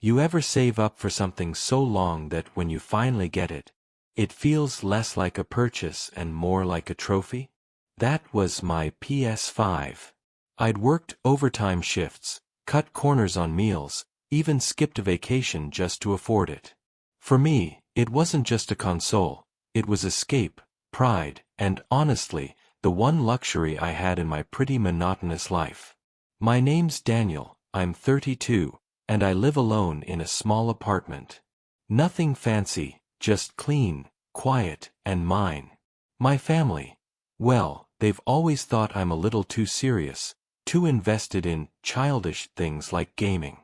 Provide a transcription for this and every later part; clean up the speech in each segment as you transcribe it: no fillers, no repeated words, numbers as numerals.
You ever save up for something so long that when you finally get it, it feels less like a purchase and more like a trophy? That was my PS5. I'd worked overtime shifts, cut corners on meals, even skipped a vacation just to afford it. For me, it wasn't just a console, it was escape, pride, and honestly, the one luxury I had in my pretty monotonous life. My name's Daniel, I'm 32, and I live alone in a small apartment. Nothing fancy, just clean, quiet, and mine. My family, well, they've always thought I'm a little too serious, too invested in childish things like gaming.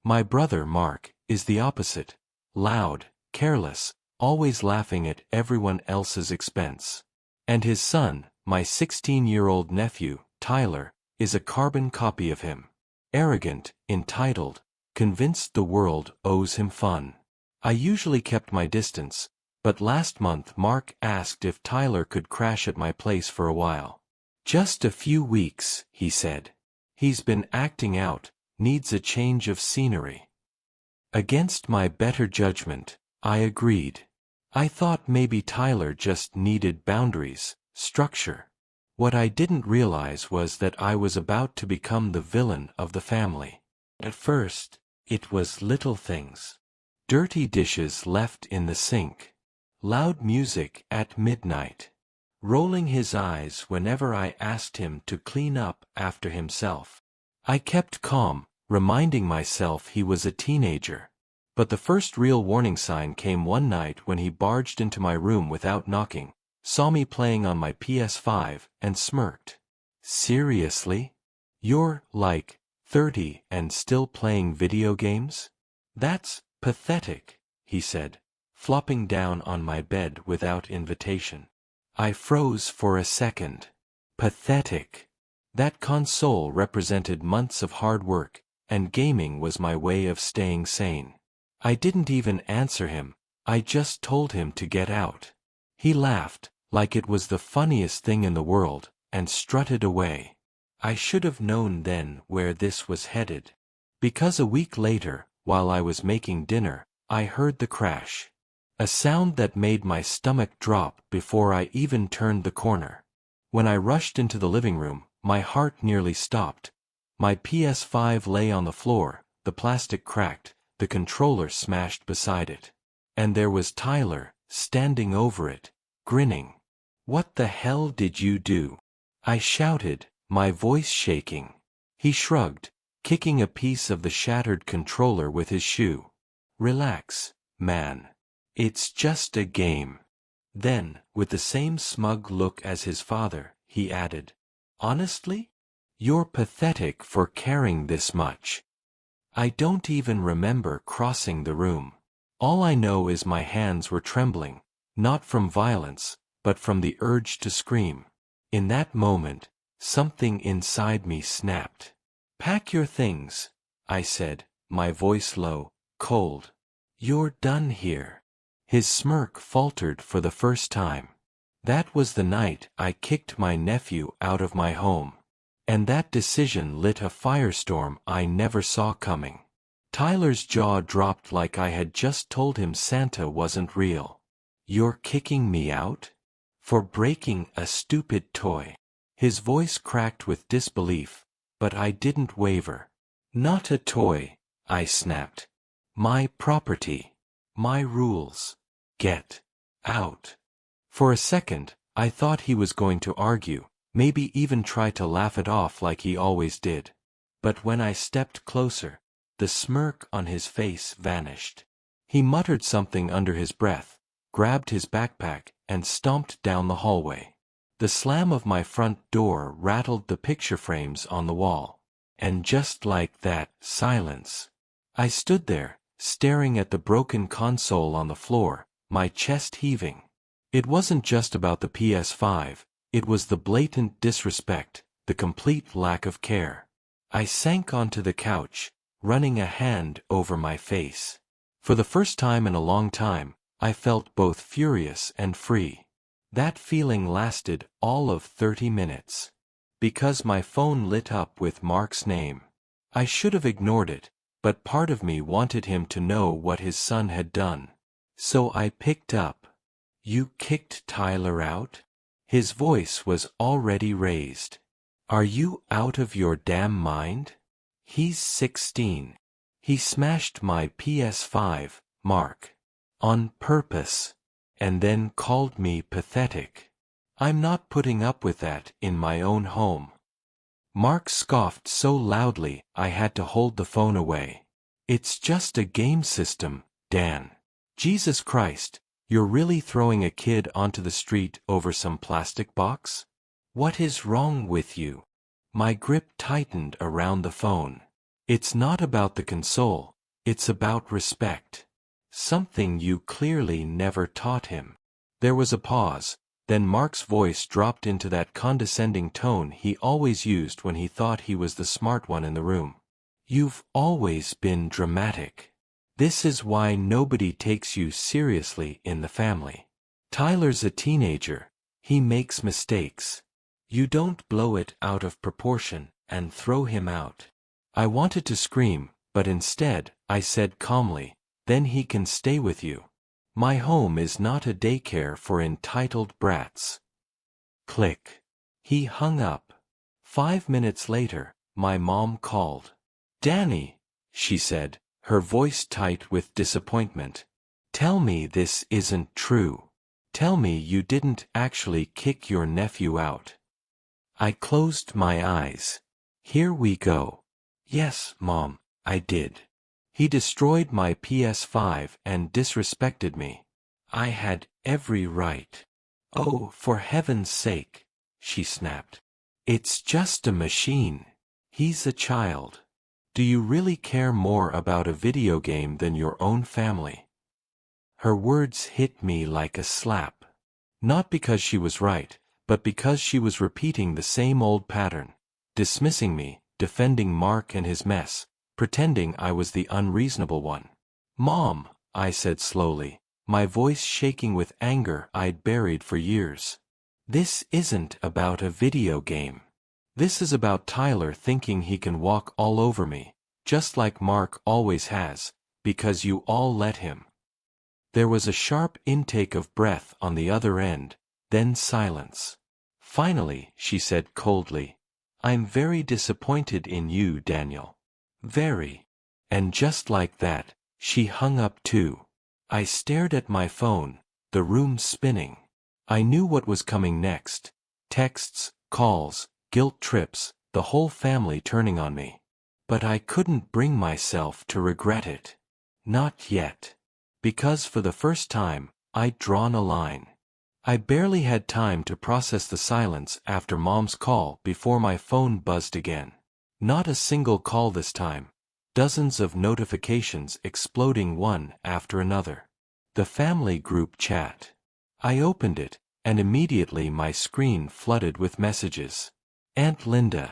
My brother, Mark, is the opposite. Loud, careless, always laughing at everyone else's expense. And his son, my 16-year-old nephew, Tyler, is a carbon copy of him. Arrogant, entitled, convinced the world owes him fun. I usually kept my distance, but last month Mark asked if Tyler could crash at my place for a while. Just a few weeks, he said. He's been acting out, needs a change of scenery. Against my better judgment, I agreed. I thought maybe Tyler just needed boundaries, structure. What I didn't realize was that I was about to become the villain of the family. At first, it was little things. Dirty dishes left in the sink. Loud music at midnight. Rolling his eyes whenever I asked him to clean up after himself. I kept calm, reminding myself he was a teenager. But the first real warning sign came one night when he barged into my room without knocking, saw me playing on my PS5, and smirked. Seriously? You're, like, 30 and still playing video games? That's pathetic, he said, flopping down on my bed without invitation. I froze for a second. Pathetic. That console represented months of hard work, and gaming was my way of staying sane. I didn't even answer him, I just told him to get out. He laughed, like it was the funniest thing in the world, and strutted away. I should have known then where this was headed. Because a week later, while I was making dinner, I heard the crash. A sound that made my stomach drop before I even turned the corner. When I rushed into the living room, my heart nearly stopped. My PS5 lay on the floor, the plastic cracked, the controller smashed beside it. And there was Tyler, standing over it, grinning. "What the hell did you do?" I shouted, my voice shaking. He shrugged, kicking a piece of the shattered controller with his shoe. "Relax, man. It's just a game." Then, with the same smug look as his father, he added, "Honestly? You're pathetic for caring this much." I don't even remember crossing the room. All I know is my hands were trembling, not from violence, but from the urge to scream. In that moment, something inside me snapped. "Pack your things," I said, my voice low, cold. "You're done here." His smirk faltered for the first time. That was the night I kicked my nephew out of my home. And that decision lit a firestorm I never saw coming. Tyler's jaw dropped like I had just told him Santa wasn't real. "You're kicking me out? For breaking a stupid toy?" His voice cracked with disbelief, but I didn't waver. "Not a toy," I snapped. "My property. My rules. Get out." For a second, I thought he was going to argue, maybe even try to laugh it off like he always did. But when I stepped closer, the smirk on his face vanished. He muttered something under his breath, grabbed his backpack, and stomped down the hallway. The slam of my front door rattled the picture frames on the wall. And just like that, silence. I stood there, staring at the broken console on the floor, my chest heaving. It wasn't just about the PS5, it was the blatant disrespect, the complete lack of care. I sank onto the couch, running a hand over my face. For the first time in a long time, I felt both furious and free. That feeling lasted all of 30 minutes. Because my phone lit up with Mark's name. I should have ignored it, but part of me wanted him to know what his son had done. So I picked up. "You kicked Tyler out?" His voice was already raised. "Are you out of your damn mind? He's 16. He smashed my PS5, Mark. On purpose. And then called me pathetic. I'm not putting up with that in my own home." Mark scoffed so loudly I had to hold the phone away. "It's just a game system, Dan. Jesus Christ, you're really throwing a kid onto the street over some plastic box? What is wrong with you?" My grip tightened around the phone. "It's not about the console, it's about respect. Something you clearly never taught him." There was a pause, then Mark's voice dropped into that condescending tone he always used when he thought he was the smart one in the room. "You've always been dramatic. This is why nobody takes you seriously in the family. Tyler's a teenager, he makes mistakes. You don't blow it out of proportion and throw him out." I wanted to scream, but instead, I said calmly, "Then he can stay with you. My home is not a daycare for entitled brats." Click. He hung up. 5 minutes later, my mom called. "Danny," she said, her voice tight with disappointment. "Tell me this isn't true. Tell me you didn't actually kick your nephew out." I closed my eyes. Here we go. "Yes, Mom, I did. He destroyed my PS5 and disrespected me. I had every right." "Oh, for heaven's sake," she snapped. "It's just a machine. He's a child. Do you really care more about a video game than your own family?" Her words hit me like a slap. Not because she was right, but because she was repeating the same old pattern, dismissing me, defending Mark and his mess, pretending I was the unreasonable one. "Mom," I said slowly, my voice shaking with anger I'd buried for years. "This isn't about a video game. This is about Tyler thinking he can walk all over me, just like Mark always has, because you all let him." There was a sharp intake of breath on the other end, then silence. Finally, she said coldly, "I'm very disappointed in you, Daniel. Very." And just like that, she hung up too. I stared at my phone, the room spinning. I knew what was coming next. Texts, calls, guilt trips, the whole family turning on me. But I couldn't bring myself to regret it. Not yet. Because for the first time, I'd drawn a line. I barely had time to process the silence after Mom's call before my phone buzzed again. Not a single call this time. Dozens of notifications exploding one after another. The family group chat. I opened it, and immediately my screen flooded with messages. "Aunt Linda.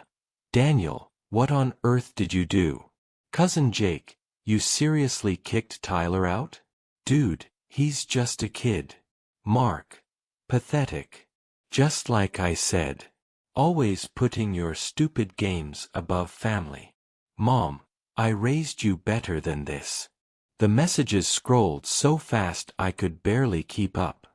Daniel, what on earth did you do? Cousin Jake, you seriously kicked Tyler out? Dude, he's just a kid. Mark. Pathetic. Just like I said. Always putting your stupid games above family. Mom, I raised you better than this." The messages scrolled so fast I could barely keep up.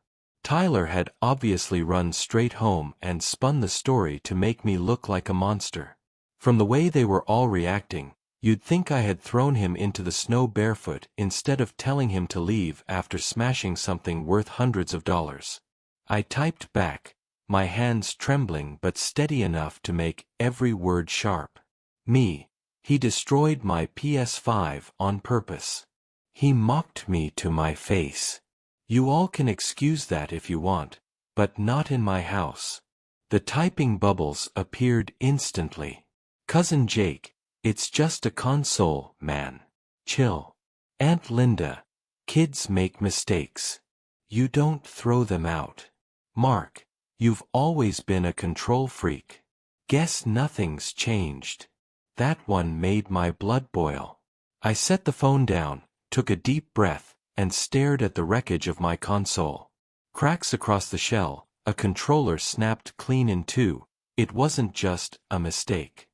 Tyler had obviously run straight home and spun the story to make me look like a monster. From the way they were all reacting, you'd think I had thrown him into the snow barefoot instead of telling him to leave after smashing something worth hundreds of dollars. I typed back, my hands trembling but steady enough to make every word sharp. "Me. He destroyed my PS5 on purpose. He mocked me to my face. You all can excuse that if you want, but not in my house." The typing bubbles appeared instantly. "Cousin Jake, it's just a console, man. Chill. Aunt Linda, kids make mistakes. You don't throw them out. Mark, you've always been a control freak. Guess nothing's changed." That one made my blood boil. I set the phone down, took a deep breath, and stared at the wreckage of my console. Cracks across the shell, a controller snapped clean in two. It wasn't just a mistake.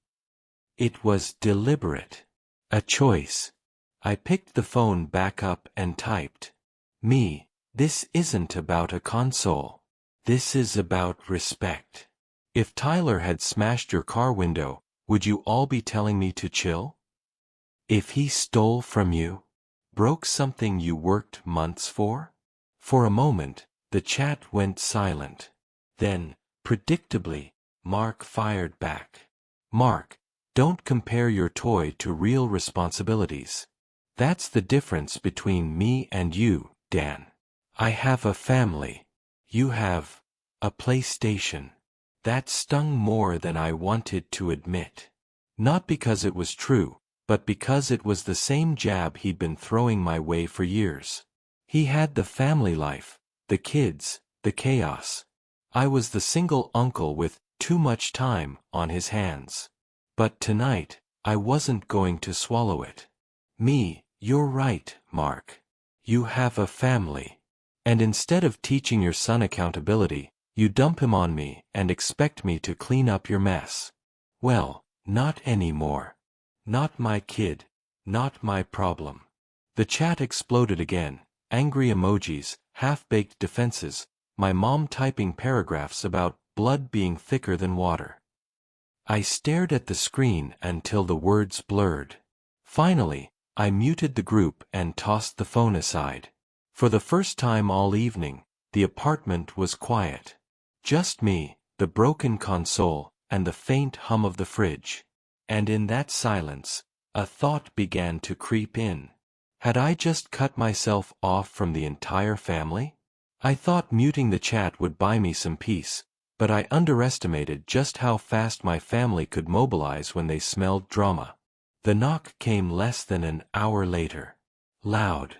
It was deliberate. A choice. I picked the phone back up and typed. Me, this isn't about a console. This is about respect. If Tyler had smashed your car window, would you all be telling me to chill? If he stole from you, broke something you worked months for? For a moment, the chat went silent. Then, predictably, Mark fired back. Mark, don't compare your toy to real responsibilities. That's the difference between me and you, Dan. I have a family. You have a PlayStation. That stung more than I wanted to admit. Not because it was true, but because it was the same jab he'd been throwing my way for years. He had the family life, the kids, the chaos. I was the single uncle with too much time on his hands. But tonight, I wasn't going to swallow it. Me, you're right, Mark. You have a family. And instead of teaching your son accountability, you dump him on me and expect me to clean up your mess. Well, not anymore. Not my kid. Not my problem. The chat exploded again, angry emojis, half-baked defenses, my mom typing paragraphs about blood being thicker than water. I stared at the screen until the words blurred. Finally, I muted the group and tossed the phone aside. For the first time all evening, the apartment was quiet. Just me, the broken console, and the faint hum of the fridge. And in that silence, a thought began to creep in. Had I just cut myself off from the entire family? I thought muting the chat would buy me some peace, but I underestimated just how fast my family could mobilize when they smelled drama. The knock came less than an hour later. Loud.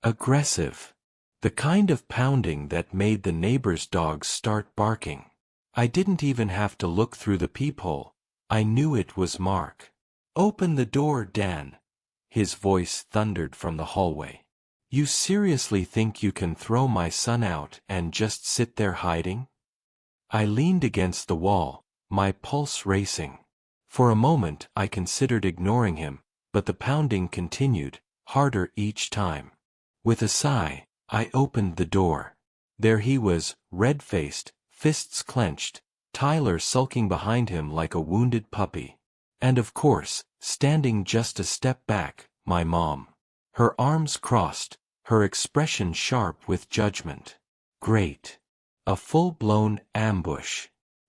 Aggressive. The kind of pounding that made the neighbor's dogs start barking. I didn't even have to look through the peephole. I knew it was Mark. Open the door, Dan. His voice thundered from the hallway. You seriously think you can throw my son out and just sit there hiding? I leaned against the wall, my pulse racing. For a moment I considered ignoring him, but the pounding continued, harder each time. With a sigh, I opened the door. There he was, red-faced, fists clenched, Tyler sulking behind him like a wounded puppy. And of course, standing just a step back, my mom. Her arms crossed, her expression sharp with judgment. Great. A full-blown ambush.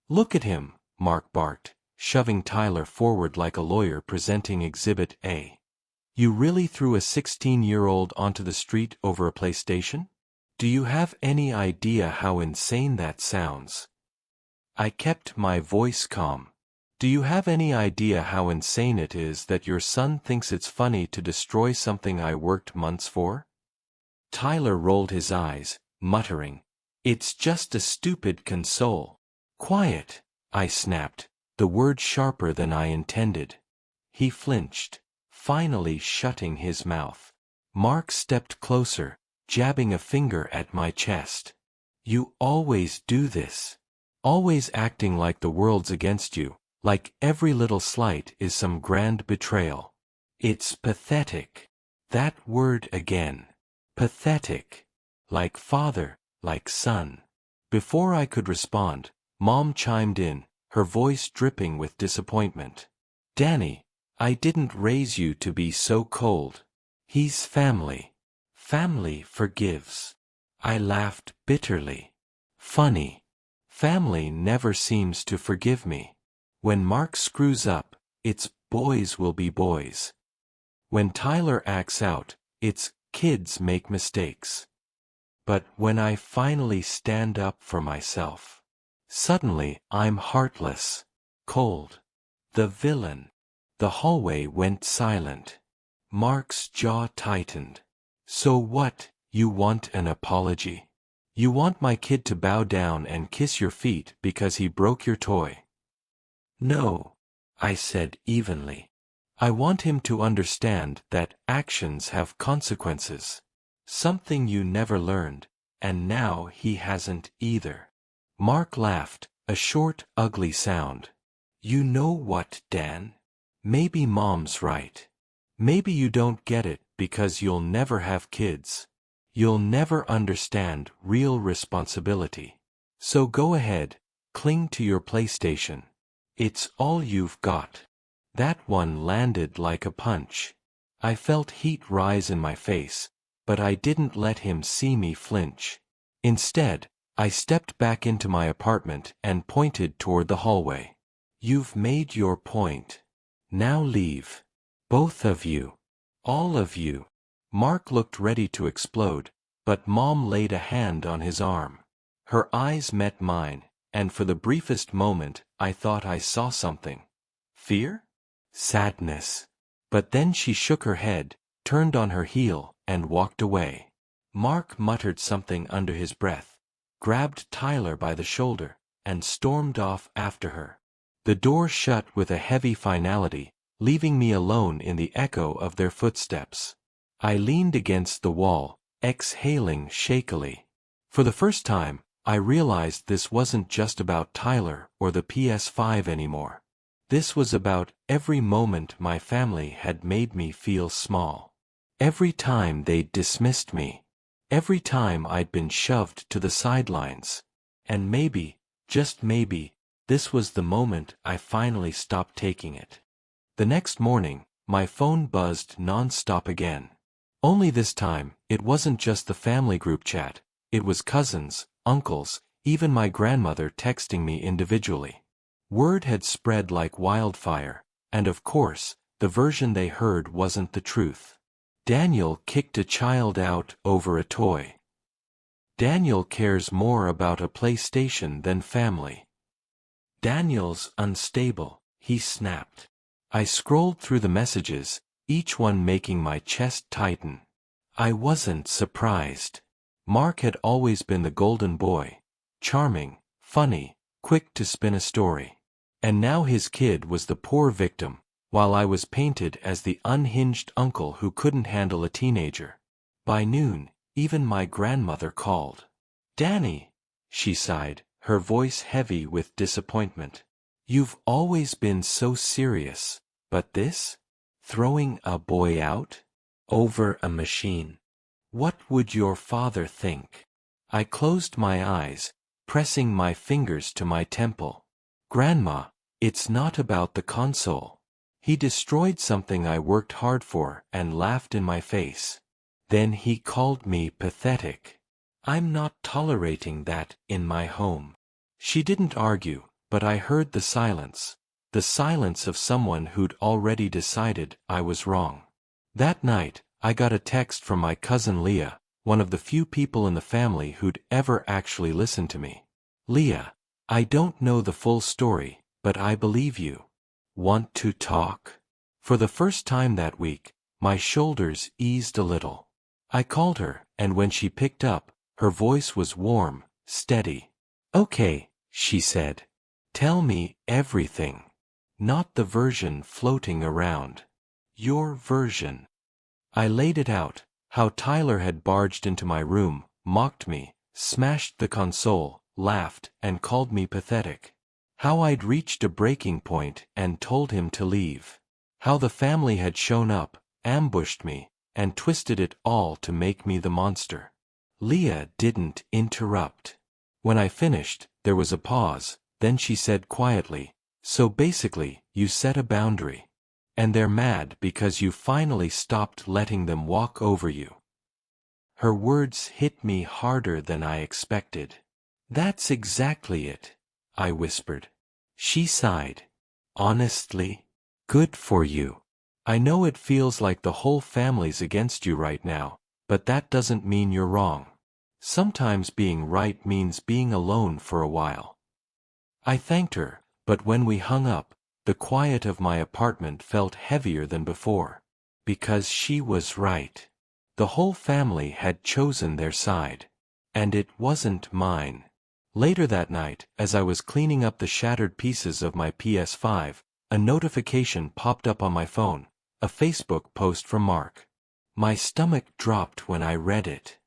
Look at him, Mark barked, shoving Tyler forward like a lawyer presenting Exhibit A. You really threw a 16-year-old onto the street over a PlayStation? Do you have any idea how insane that sounds? I kept my voice calm. Do you have any idea how insane it is that your son thinks it's funny to destroy something I worked months for? Tyler rolled his eyes, muttering, It's just a stupid console. Quiet, I snapped, the word sharper than I intended. He flinched, finally shutting his mouth. Mark stepped closer, jabbing a finger at my chest. You always do this. Always acting like the world's against you, like every little slight is some grand betrayal. It's pathetic. That word again. Pathetic. Like father, like son. Before I could respond, Mom chimed in, her voice dripping with disappointment. Danny, I didn't raise you to be so cold. He's family. Family forgives. I laughed bitterly. Funny. Family never seems to forgive me. When Mark screws up, it's boys will be boys. When Tyler acts out, it's kids make mistakes. But when I finally stand up for myself, suddenly I'm heartless, cold, the villain. The hallway went silent. Mark's jaw tightened. So what, you want an apology? You want my kid to bow down and kiss your feet because he broke your toy? No, I said evenly. I want him to understand that actions have consequences. Something you never learned, and now he hasn't either. Mark laughed, a short, ugly sound. You know what, Dan? Maybe Mom's right. Maybe you don't get it because you'll never have kids. You'll never understand real responsibility. So go ahead, cling to your PlayStation. It's all you've got." That one landed like a punch. I felt heat rise in my face, but I didn't let him see me flinch. Instead, I stepped back into my apartment and pointed toward the hallway. "You've made your point. Now leave. Both of you. All of you." Mark looked ready to explode, but Mom laid a hand on his arm. Her eyes met mine, and for the briefest moment I thought I saw something. Fear? Sadness. But then she shook her head, turned on her heel, and walked away. Mark muttered something under his breath, grabbed Tyler by the shoulder, and stormed off after her. The door shut with a heavy finality, leaving me alone in the echo of their footsteps. I leaned against the wall, exhaling shakily. For the first time, I realized this wasn't just about Tyler or the PS5 anymore. This was about every moment my family had made me feel small. Every time they'd dismissed me. Every time I'd been shoved to the sidelines. And maybe, just maybe, this was the moment I finally stopped taking it. The next morning, my phone buzzed non-stop again. Only this time, it wasn't just the family group chat, it was cousins, uncles, even my grandmother texting me individually. Word had spread like wildfire, and of course, the version they heard wasn't the truth. Daniel kicked a child out over a toy. Daniel cares more about a PlayStation than family. Daniel's unstable, he snapped. I scrolled through the messages, each one making my chest tighten. I wasn't surprised. Mark had always been the golden boy. Charming, funny, quick to spin a story. And now his kid was the poor victim, while I was painted as the unhinged uncle who couldn't handle a teenager. By noon, even my grandmother called. "Danny," she sighed, her voice heavy with disappointment. "You've always been so serious, but this? Throwing a boy out? Over a machine? What would your father think?" I closed my eyes, pressing my fingers to my temple. "Grandma, it's not about the console. He destroyed something I worked hard for," and laughed in my face. Then he called me pathetic. "I'm not tolerating that in my home." She didn't argue, but I heard the silence of someone who'd already decided I was wrong. That night, I got a text from my cousin Leah, one of the few people in the family who'd ever actually listened to me. "Leah, I don't know the full story, but I believe you. Want to talk?" For the first time that week, my shoulders eased a little. I called her, and when she picked up, her voice was warm, steady. "Okay," she said. "Tell me everything. Not the version floating around. Your version." I laid it out, how Tyler had barged into my room, mocked me, smashed the console, laughed, and called me pathetic. How I'd reached a breaking point and told him to leave. How the family had shown up, ambushed me, and twisted it all to make me the monster. Leah didn't interrupt. When I finished, there was a pause, then she said quietly, "So basically, you set a boundary. And they're mad because you finally stopped letting them walk over you." Her words hit me harder than I expected. "That's exactly it," I whispered. She sighed. "Honestly, good for you. I know it feels like the whole family's against you right now, but that doesn't mean you're wrong. Sometimes being right means being alone for a while." I thanked her, but when we hung up, the quiet of my apartment felt heavier than before. Because she was right. The whole family had chosen their side. And it wasn't mine. Later that night, as I was cleaning up the shattered pieces of my PS5, a notification popped up on my phone, a Facebook post from Mark. My stomach dropped when I read it.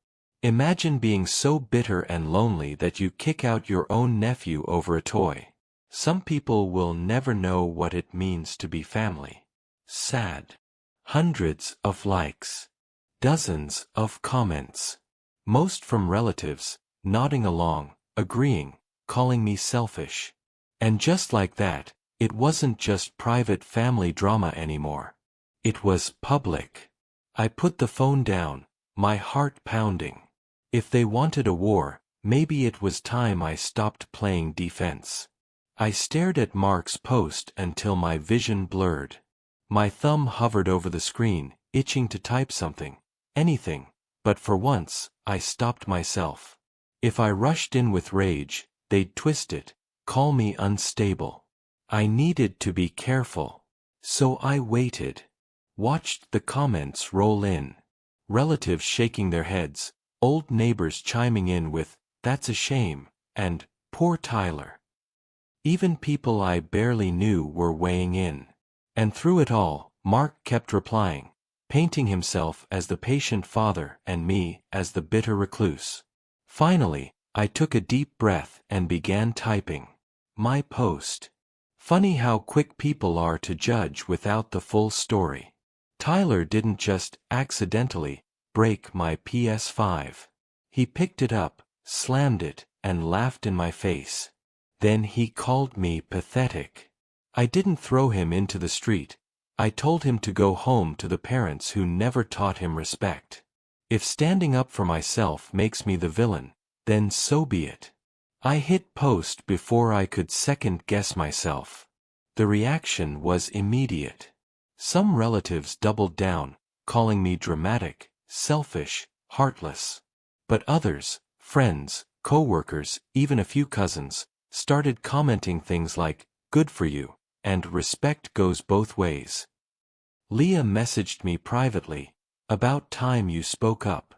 Imagine being so bitter and lonely that you kick out your own nephew over a toy. Some people will never know what it means to be family. Sad. Hundreds of likes. Dozens of comments. Most from relatives, nodding along, agreeing, calling me selfish. And just like that, it wasn't just private family drama anymore. It was public. I put the phone down, my heart pounding. If they wanted a war, maybe it was time I stopped playing defense. I stared at Mark's post until my vision blurred. My thumb hovered over the screen, itching to type something, anything, but for once, I stopped myself. If I rushed in with rage, they'd twist it, call me unstable. I needed to be careful. So I waited. Watched the comments roll in. Relatives shaking their heads, old neighbors chiming in with, "That's a shame," and "Poor Tyler." Even people I barely knew were weighing in. And through it all, Mark kept replying, painting himself as the patient father and me as the bitter recluse. Finally, I took a deep breath and began typing. My post. Funny how quick people are to judge without the full story. Tyler didn't just accidentally break my PS5. He picked it up, slammed it, and laughed in my face. Then he called me pathetic. I didn't throw him into the street. I told him to go home to the parents who never taught him respect. If standing up for myself makes me the villain, then so be it. I hit post before I could second-guess myself. The reaction was immediate. Some relatives doubled down, calling me dramatic, selfish, heartless. But others, friends, co-workers, even a few cousins, started commenting things like, "Good for you," and "Respect goes both ways." Leah messaged me privately, "About time you spoke up.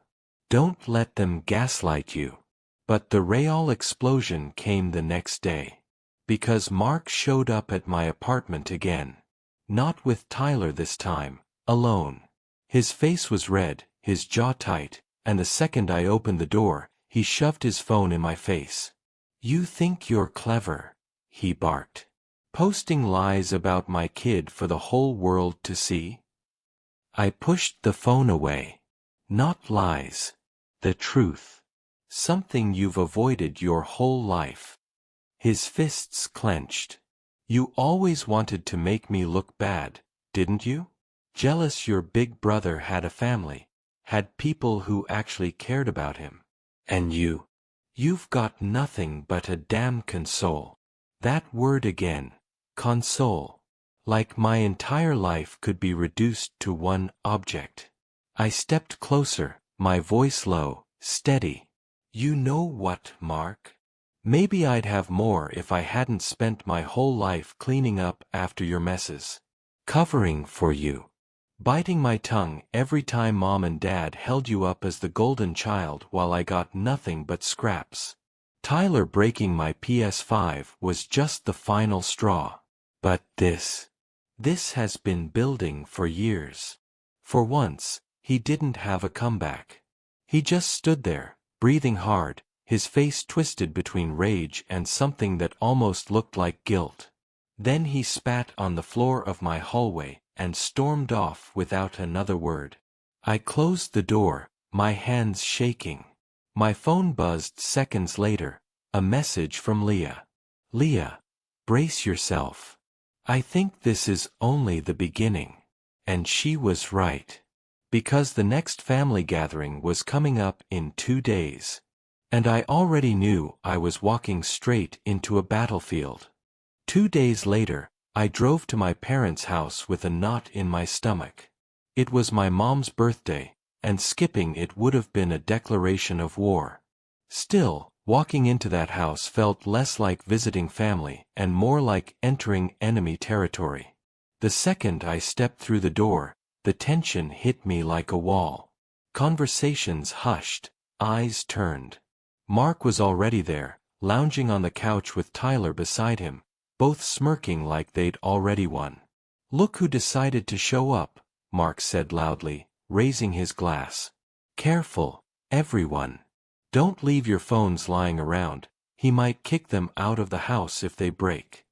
Don't let them gaslight you." But the real explosion came the next day. Because Mark showed up at my apartment again. Not with Tyler this time, alone. His face was red, his jaw tight, and the second I opened the door, he shoved his phone in my face. "You think you're clever," he barked. "Posting lies about my kid for the whole world to see?" I pushed the phone away. "Not lies. The truth. Something you've avoided your whole life." His fists clenched. "You always wanted to make me look bad, didn't you? Jealous your big brother had a family, had people who actually cared about him. And you've got nothing but a damn console." That word again. Console. Like my entire life could be reduced to one object. I stepped closer, my voice low, steady. "You know what, Mark? Maybe I'd have more if I hadn't spent my whole life cleaning up after your messes. Covering for you. Biting my tongue every time Mom and Dad held you up as the golden child while I got nothing but scraps. Tyler breaking my PS5 was just the final straw. But this has been building for years." For once, he didn't have a comeback. He just stood there, breathing hard, his face twisted between rage and something that almost looked like guilt. Then he spat on the floor of my hallway and stormed off without another word. I closed the door, my hands shaking. My phone buzzed seconds later, a message from Leah. "Leah, brace yourself. I think this is only the beginning." And she was right. Because the next family gathering was coming up in 2 days. And I already knew I was walking straight into a battlefield. 2 days later, I drove to my parents' house with a knot in my stomach. It was my mom's birthday, and skipping it would have been a declaration of war. Still, walking into that house felt less like visiting family and more like entering enemy territory. The second I stepped through the door, the tension hit me like a wall. Conversations hushed, eyes turned. Mark was already there, lounging on the couch with Tyler beside him, both smirking like they'd already won. "Look who decided to show up," Mark said loudly, raising his glass. "Careful, everyone. Don't leave your phones lying around, he might kick them out of the house if they break."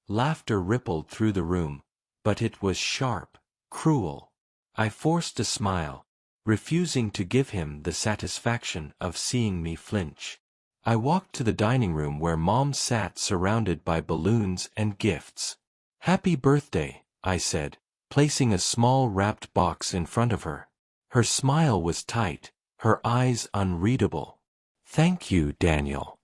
Laughter rippled through the room, but it was sharp, cruel. I forced a smile. refusing to give him the satisfaction of seeing me flinch. I walked to the dining room where Mom sat surrounded by balloons and gifts. "Happy birthday," I said, placing a small wrapped box in front of her. Her smile was tight, her eyes unreadable. "Thank you, Daniel."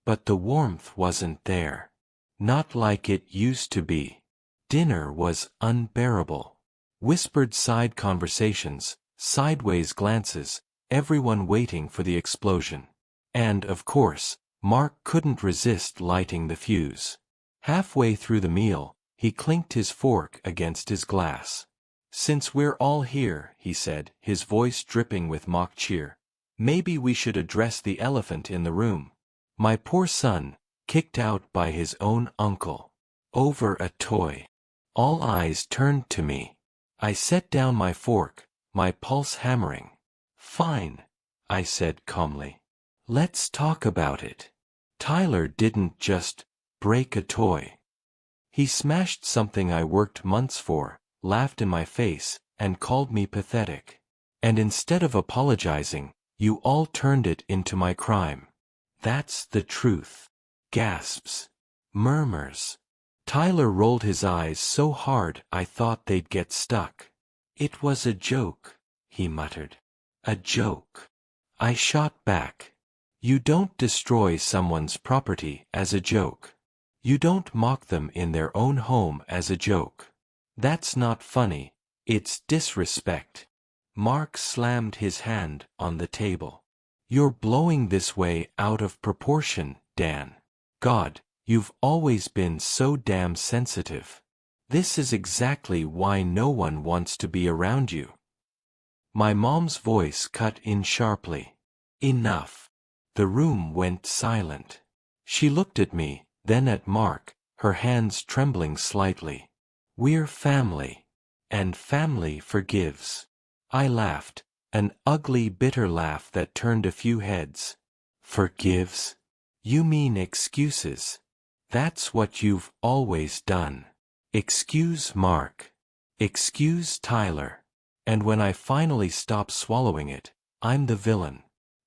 But the warmth wasn't there. Not like it used to be. Dinner was unbearable. Whispered side conversations, sideways glances, everyone waiting for the explosion. And, of course, Mark couldn't resist lighting the fuse. Halfway through the meal, he clinked his fork against his glass. "Since we're all here," he said, his voice dripping with mock cheer, "maybe we should address the elephant in the room. My poor son, kicked out by his own uncle. Over a toy." All eyes turned to me. I set down my fork, my pulse hammering. "Fine," I said calmly. "Let's talk about it. Tyler didn't just break a toy. He smashed something I worked months for, laughed in my face, and called me pathetic. And instead of apologizing, you all turned it into my crime. That's the truth." Gasps. Murmurs. Tyler rolled his eyes so hard I thought they'd get stuck. "It was a joke," he muttered. "A joke." I shot back. "You don't destroy someone's property as a joke. You don't mock them in their own home as a joke. That's not funny, it's disrespect." Mark slammed his hand on the table. "You're blowing this way out of proportion, Dan. God, you've always been so damn sensitive. This is exactly why no one wants to be around you." My mom's voice cut in sharply. "Enough." The room went silent. She looked at me, then at Mark, her hands trembling slightly. "We're family. And family forgives." I laughed, an ugly bitter laugh that turned a few heads. "Forgives? You mean excuses? That's what you've always done. Excuse Mark. Excuse Tyler. And when I finally stop swallowing it, I'm the villain.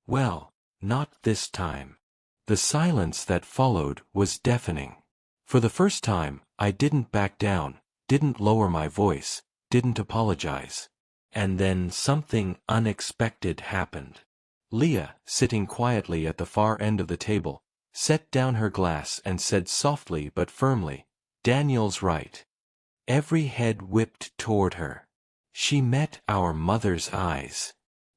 Well, not this time." The silence that followed was deafening. For the first time, I didn't back down, didn't lower my voice, didn't apologize. And then something unexpected happened. Leah, sitting quietly at the far end of the table, set down her glass and said softly but firmly, "Daniel's right." Every head whipped toward her. She met our mother's eyes.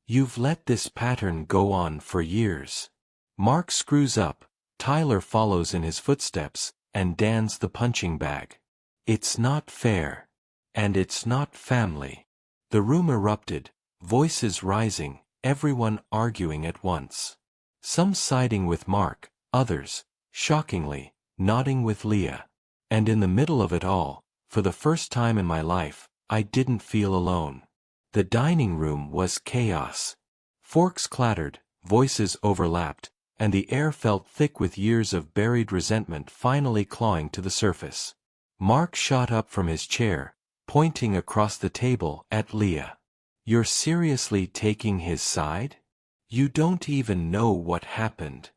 "You've let this pattern go on for years. Mark screws up, Tyler follows in his footsteps, and Dan's the punching bag. It's not fair. And it's not family." The room erupted, voices rising, everyone arguing at once. Some siding with Mark, others, shockingly, nodding with Leah. And in the middle of it all, for the first time in my life, I didn't feel alone. The dining room was chaos. Forks clattered, voices overlapped, and the air felt thick with years of buried resentment finally clawing to the surface. Mark shot up from his chair, pointing across the table at Leah. "You're seriously taking his side? You don't even know what happened."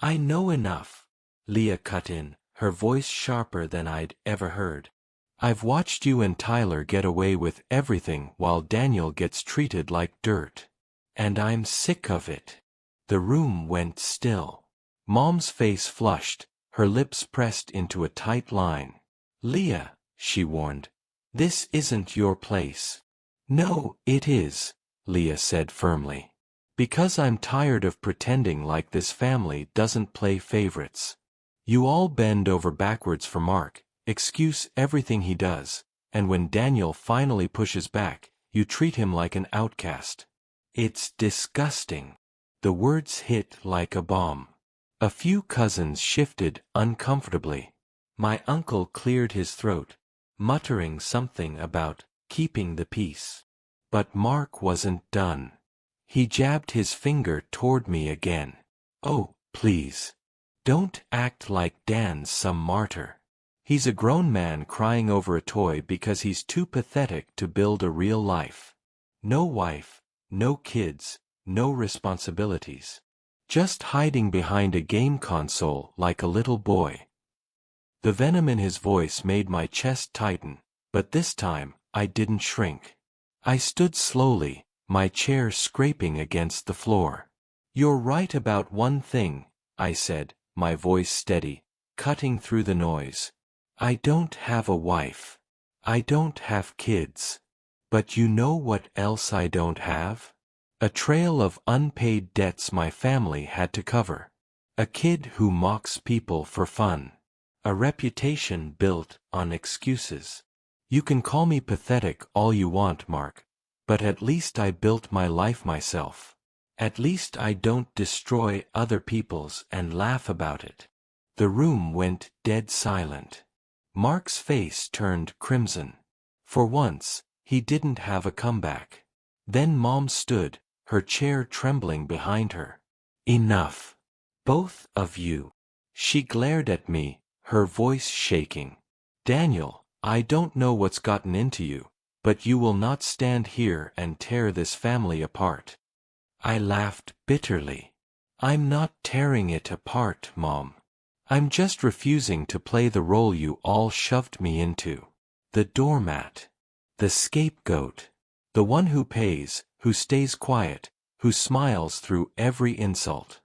"I know enough," Leah cut in, her voice sharper than I'd ever heard. "I've watched you and Tyler get away with everything while Daniel gets treated like dirt. And I'm sick of it." The room went still. Mom's face flushed, her lips pressed into a tight line. "Leah," she warned, "this isn't your place." "No, it is," Leah said firmly. "Because I'm tired of pretending like this family doesn't play favorites. You all bend over backwards for Mark, excuse everything he does, and when Daniel finally pushes back, you treat him like an outcast. It's disgusting." The words hit like a bomb. A few cousins shifted uncomfortably. My uncle cleared his throat, muttering something about keeping the peace. But Mark wasn't done. He jabbed his finger toward me again. "Oh, please. Don't act like Dan's some martyr. He's a grown man crying over a toy because he's too pathetic to build a real life. No wife, No kids, no responsibilities. Just hiding behind a game console like a little boy. The venom in his voice made my chest tighten, but this time, I didn't shrink. I stood slowly, my chair scraping against the floor. "You're right about one thing," I said, my voice steady, cutting through the noise. "I don't have a wife. I don't have kids. But you know what else I don't have? A trail of unpaid debts my family had to cover. A kid who mocks people for fun. A reputation built on excuses. You can call me pathetic all you want, Mark. But at least I built my life myself. At least I don't destroy other people's and laugh about it." The room went dead silent. Mark's face turned crimson. For once, he didn't have a comeback. Then Mom stood, her chair trembling behind her. "Enough. Both of you." She glared at me, her voice shaking. "Daniel, I don't know what's gotten into you, but you will not stand here and tear this family apart." I laughed bitterly. "I'm not tearing it apart, Mom. I'm just refusing to play the role you all shoved me into. The doormat. The scapegoat. The one who pays, who stays quiet, who smiles through every insult.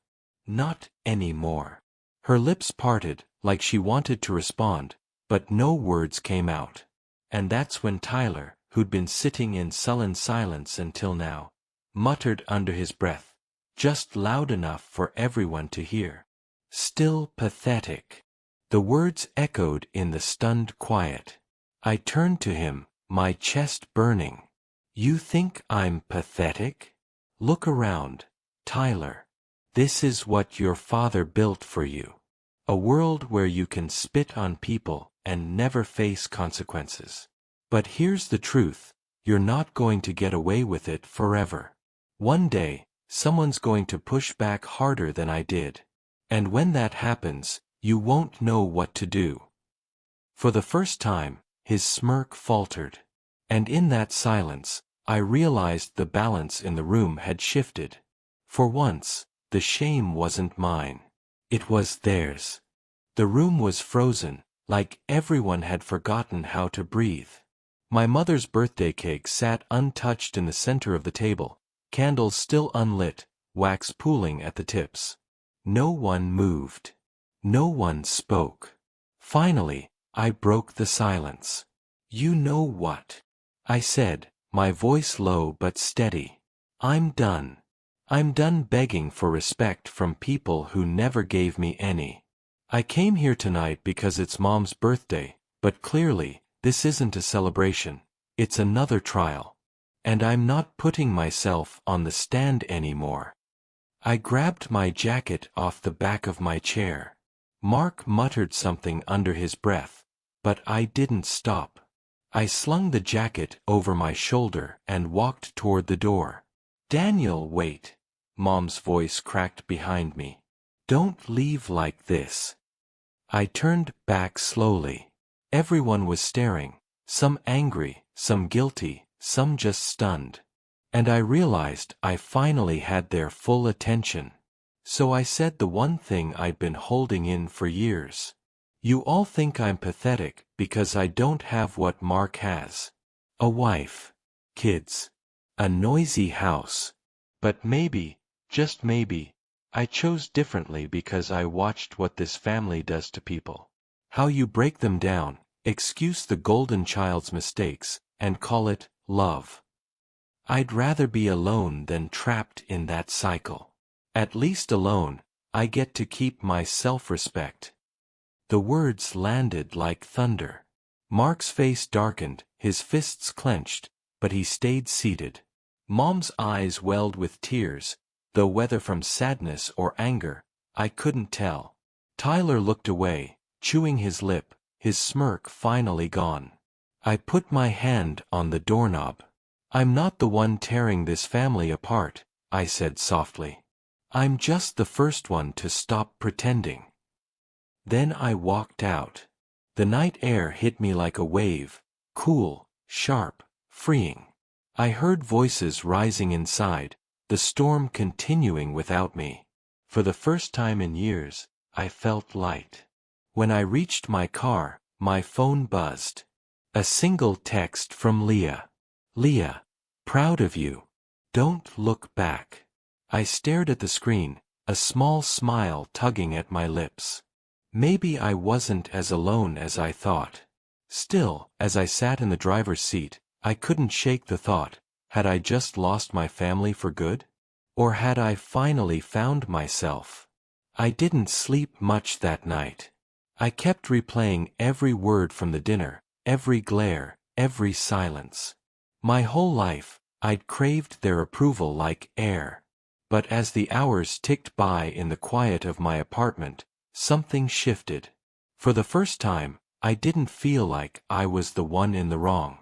Not anymore." Her lips parted, like she wanted to respond, but no words came out. And that's when Tyler, who'd been sitting in sullen silence until now, muttered under his breath, just loud enough for everyone to hear. "Still pathetic." The words echoed in the stunned quiet. I turned to him, my chest burning. "You think I'm pathetic? Look around, Tyler. This is what your father built for you. A world where you can spit on people and never face consequences. But here's the truth, you're not going to get away with it forever. One day, someone's going to push back harder than I did. And when that happens, you won't know what to do." For the first time, his smirk faltered. And in that silence, I realized the balance in the room had shifted. For once, the shame wasn't mine. It was theirs. The room was frozen, like everyone had forgotten how to breathe. My mother's birthday cake sat untouched in the center of the table, candles still unlit, wax pooling at the tips. No one moved. No one spoke. Finally, I broke the silence. "You know what?" I said, my voice low but steady. "I'm done. I'm done begging for respect from people who never gave me any. I came here tonight because it's Mom's birthday, but clearly, this isn't a celebration. It's another trial. And I'm not putting myself on the stand anymore." I grabbed my jacket off the back of my chair. Mark muttered something under his breath, but I didn't stop. I slung the jacket over my shoulder and walked toward the door. "Daniel, wait." Mom's voice cracked behind me. "Don't leave like this." I turned back slowly. Everyone was staring, some angry, some guilty, some just stunned. And I realized I finally had their full attention. So I said the one thing I'd been holding in for years. "You all think I'm pathetic because I don't have what Mark has. A wife. Kids. A noisy house. But maybe, just maybe, I chose differently because I watched what this family does to people. How you break them down, excuse the golden child's mistakes, and call it love. I'd rather be alone than trapped in that cycle. At least alone, I get to keep my self-respect." The words landed like thunder. Mark's face darkened, his fists clenched, but he stayed seated. Mom's eyes welled with tears, though whether from sadness or anger, I couldn't tell. Tyler looked away, chewing his lip, his smirk finally gone. I put my hand on the doorknob. "I'm not the one tearing this family apart," I said softly. "I'm just the first one to stop pretending." Then I walked out. The night air hit me like a wave, cool, sharp, freeing. I heard voices rising inside, the storm continuing without me. For the first time in years, I felt light. When I reached my car, my phone buzzed. A single text from Leah. Leah, proud of you. Don't look back. I stared at the screen, a small smile tugging at my lips. Maybe I wasn't as alone as I thought. Still, as I sat in the driver's seat, I couldn't shake the thought, had I just lost my family for good? Or had I finally found myself? I didn't sleep much that night. I kept replaying every word from the dinner, every glare, every silence. My whole life, I'd craved their approval like air. But as the hours ticked by in the quiet of my apartment, something shifted. For the first time, I didn't feel like I was the one in the wrong.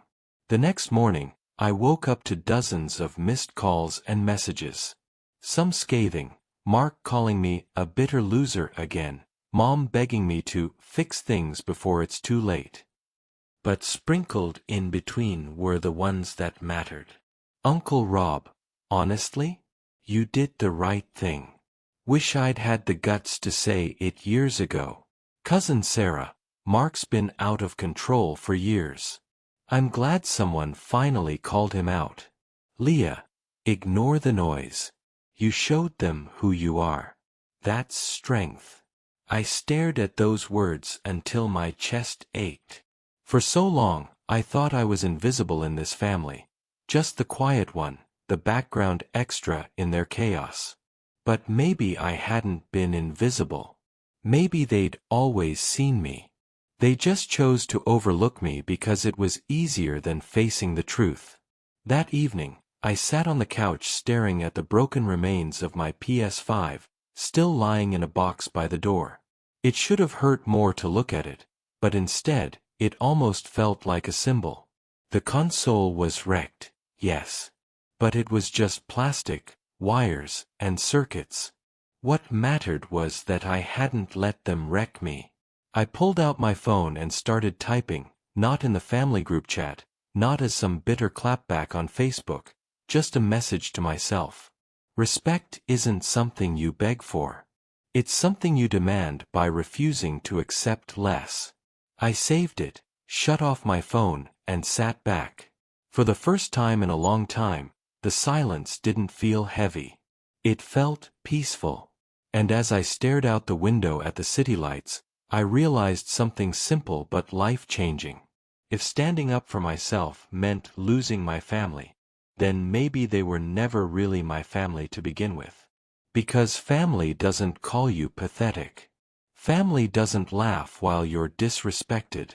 The next morning, I woke up to dozens of missed calls and messages. Some scathing, Mark calling me a bitter loser again, Mom begging me to fix things before it's too late. But sprinkled in between were the ones that mattered. Uncle Rob, honestly? You did the right thing. Wish I'd had the guts to say it years ago. Cousin Sarah, Mark's been out of control for years. I'm glad someone finally called him out. Leah, ignore the noise. You showed them who you are. That's strength. I stared at those words until my chest ached. For so long, I thought I was invisible in this family. Just the quiet one, the background extra in their chaos. But maybe I hadn't been invisible. Maybe they'd always seen me. They just chose to overlook me because it was easier than facing the truth. That evening, I sat on the couch staring at the broken remains of my PS5, still lying in a box by the door. It should have hurt more to look at it, but instead, it almost felt like a symbol. The console was wrecked, yes. But it was just plastic, wires, and circuits. What mattered was that I hadn't let them wreck me. I pulled out my phone and started typing, not in the family group chat, not as some bitter clapback on Facebook, just a message to myself. Respect isn't something you beg for. It's something you demand by refusing to accept less. I saved it, shut off my phone, and sat back. For the first time in a long time, the silence didn't feel heavy. It felt peaceful. And as I stared out the window at the city lights, I realized something simple but life-changing. If standing up for myself meant losing my family, then maybe they were never really my family to begin with. Because family doesn't call you pathetic. Family doesn't laugh while you're disrespected.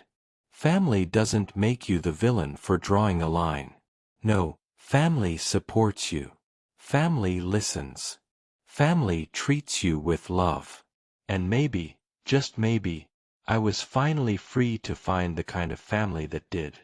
Family doesn't make you the villain for drawing a line. No, family supports you. Family listens. Family treats you with love. And maybe, just maybe, I was finally free to find the kind of family that did.